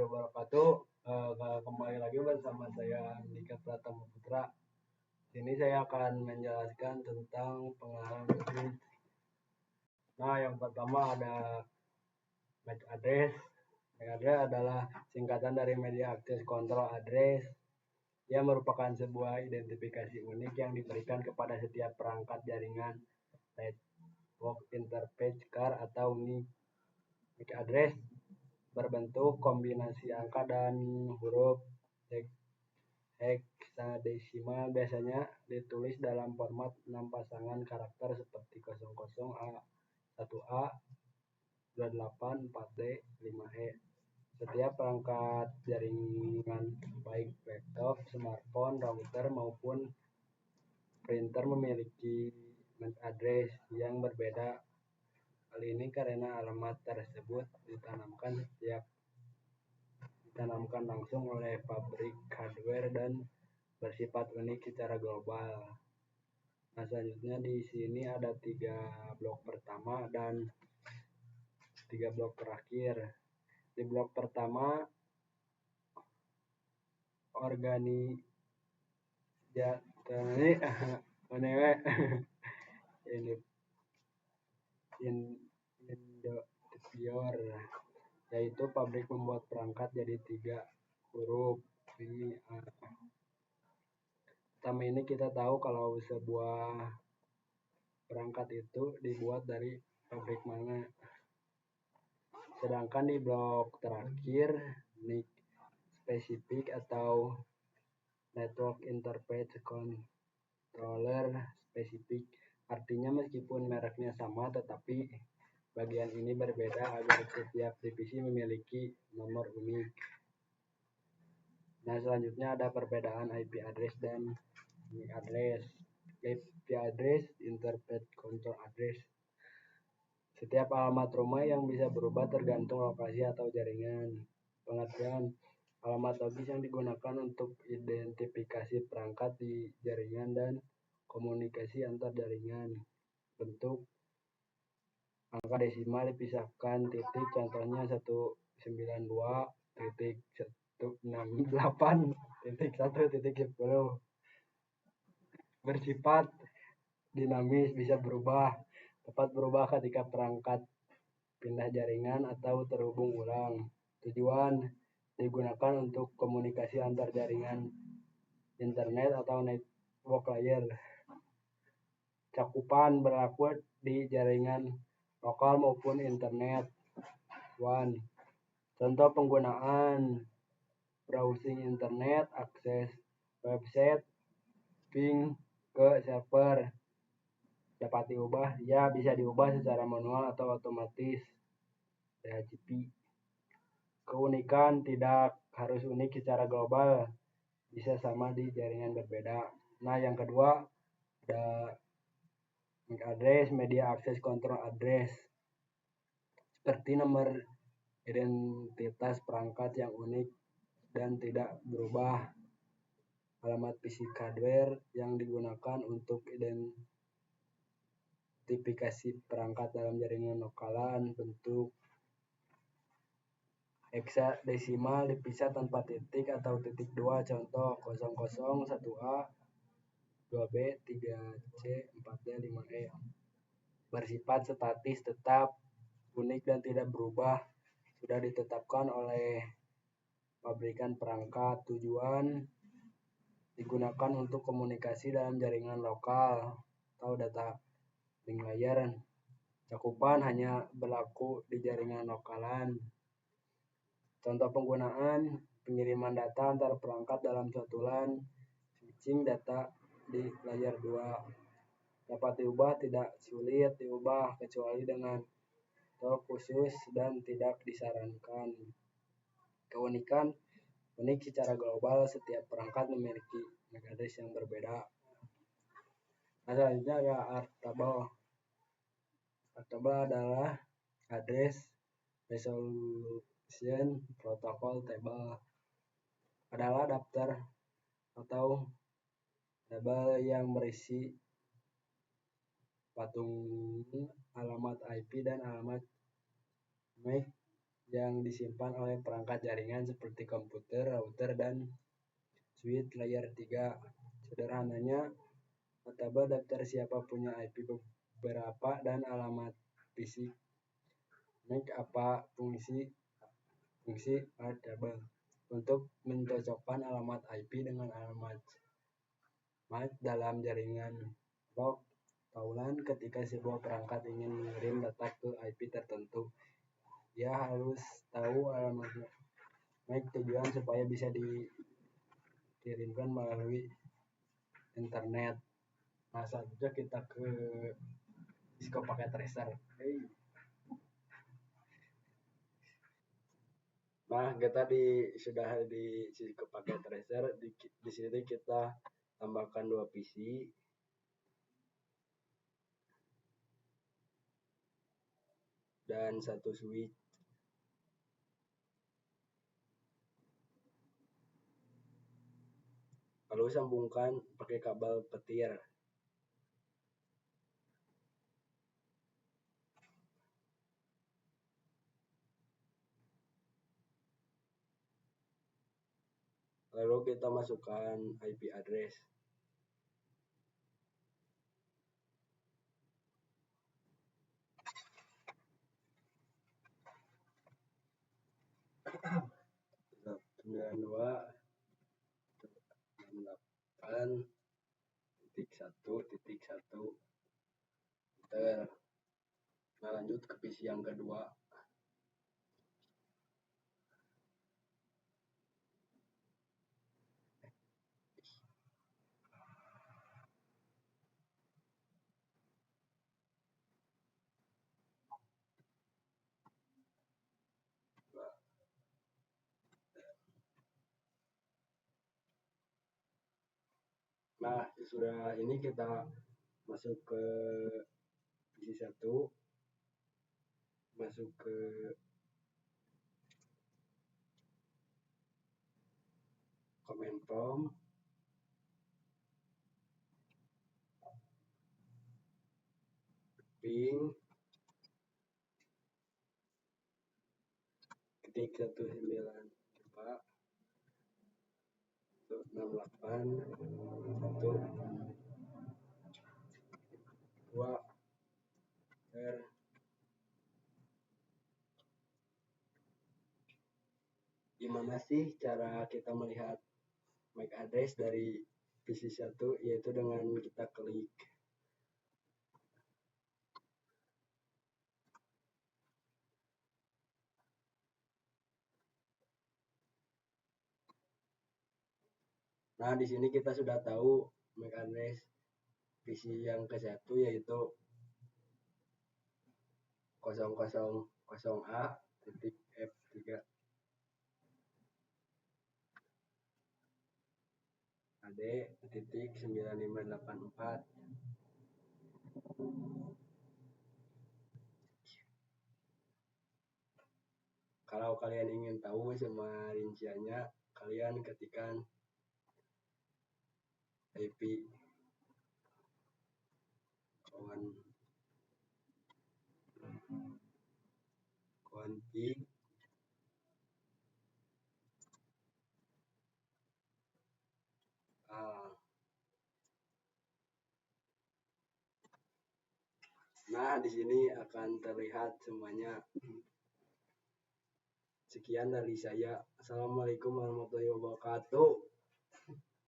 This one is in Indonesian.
wabarakatuh. Kembali lagi bersama saya Andika Pratama Putra. Ini saya akan menjelaskan tentang pengarang domain. Nah, yang pertama ada MAC address. MAC address adalah singkatan dari Media Access Control Address. Ia merupakan sebuah identifikasi unik yang diberikan kepada setiap perangkat jaringan network interface card atau NIC. MAC address berbentuk kombinasi angka dan huruf heksadesimal, biasanya ditulis dalam format 6 pasangan karakter seperti 00A, 1A, 28, 4D, 5E. Setiap perangkat jaringan baik laptop, smartphone, router maupun printer memiliki MAC address yang berbeda. Hal ini karena alamat tersebut ditanamkan langsung oleh pabrik hardware dan bersifat unik secara global. Nah, selanjutnya di sini ada 3 blok pertama dan 3 blok terakhir. Di blok pertama Indotior, yaitu pabrik membuat perangkat jadi 3 huruf. Pertama ini kita tahu kalau sebuah perangkat itu dibuat dari pabrik mana. Sedangkan di blok terakhir, NIC spesifik atau Network Interface Controller spesifik, artinya meskipun mereknya sama tetapi bagian ini berbeda agar setiap divisi memiliki nomor unik. Nah, selanjutnya ada perbedaan IP address dan MAC address. IP address, Interface Control Address. Setiap alamat rumah yang bisa berubah tergantung lokasi atau jaringan. Pengertian: alamat logis yang digunakan untuk identifikasi perangkat di jaringan dan komunikasi antar jaringan. Bentuk: angka desimal dipisahkan titik, contohnya 192.168.1.10. Bersifat dinamis, bisa berubah, dapat berubah ketika perangkat pindah jaringan atau terhubung ulang. Tujuan: digunakan untuk komunikasi antar jaringan internet atau network layer. Cakupan: berlaku di jaringan lokal maupun internet. 1. Contoh penggunaan: browsing internet, akses website, ping ke server. Dapat diubah? Ya, bisa diubah secara manual atau otomatis. DHCP. Keunikan: tidak harus unik secara global, bisa sama di jaringan berbeda. Nah, yang kedua ada MAC address, Media Access Control Address. Seperti nomor identitas perangkat yang unik dan tidak berubah. Alamat fisik hardware yang digunakan untuk identifikasi perangkat dalam jaringan lokalan. Bentuk heksadesimal dipisah tanpa titik atau titik 2, contoh 00, 1A, 2B, 3C, 4D, 5E. Bersifat statis, tetap, unik dan tidak berubah, sudah ditetapkan oleh pabrikan perangkat. Tujuan: digunakan untuk komunikasi dalam jaringan lokal atau data link layer. Cakupan: hanya berlaku di jaringan lokalan. Contoh penggunaan: pengiriman data antar perangkat dalam suatu LAN, switching data di layer 2. Dapat diubah, tidak sulit diubah kecuali dengan tool khusus dan tidak disarankan. Keunikan: unik secara global, setiap perangkat memiliki MAC address yang berbeda. Nah, selanjutnya ada ARP-table. ARP-table adalah Address Resolution Protocol Table. Adalah daftar atau tabel yang berisi patung alamat IP dan alamat MAC yang disimpan oleh perangkat jaringan seperti komputer, router, dan switch layer 3. Sederhananya, nasabah daftar siapa punya IP berapa dan alamat fisik MAC apa fungsi table untuk mencocokkan alamat IP dengan alamat MAC dalam jaringan log taulan. Ketika sebuah perangkat ingin mengirim data ke IP tertentu, dia harus tahu alamat MAC tujuan supaya bisa dikirimkan melalui internet. Nah, selanjutnya kita ke Cisco Packet Tracer. Nah, kita sudah di Cisco Packet Tracer. Di sini kita tambahkan 2 PC dan 1 switch. Lalu sambungkan pakai kabel petir. Lalu kita masukkan IP address. Sembilan dua 68.1.1. Nah, lanjut ke PC yang kedua. Nah, sudah ini kita masuk ke PC 1, masuk ke command prompt, ping ketik 192.168.1.2. Gimana sih cara kita melihat MAC address dari PC 1? Yaitu dengan kita klik Nah, di sini kita sudah tahu MAC address PC yang ke-1 yaitu 000A.F3 AD.9584. Kalau kalian ingin tahu semua rinciannya, kalian ketikkan IP config Nah, di sini akan terlihat semuanya. Sekian dari saya. Assalamualaikum warahmatullahi wabarakatuh.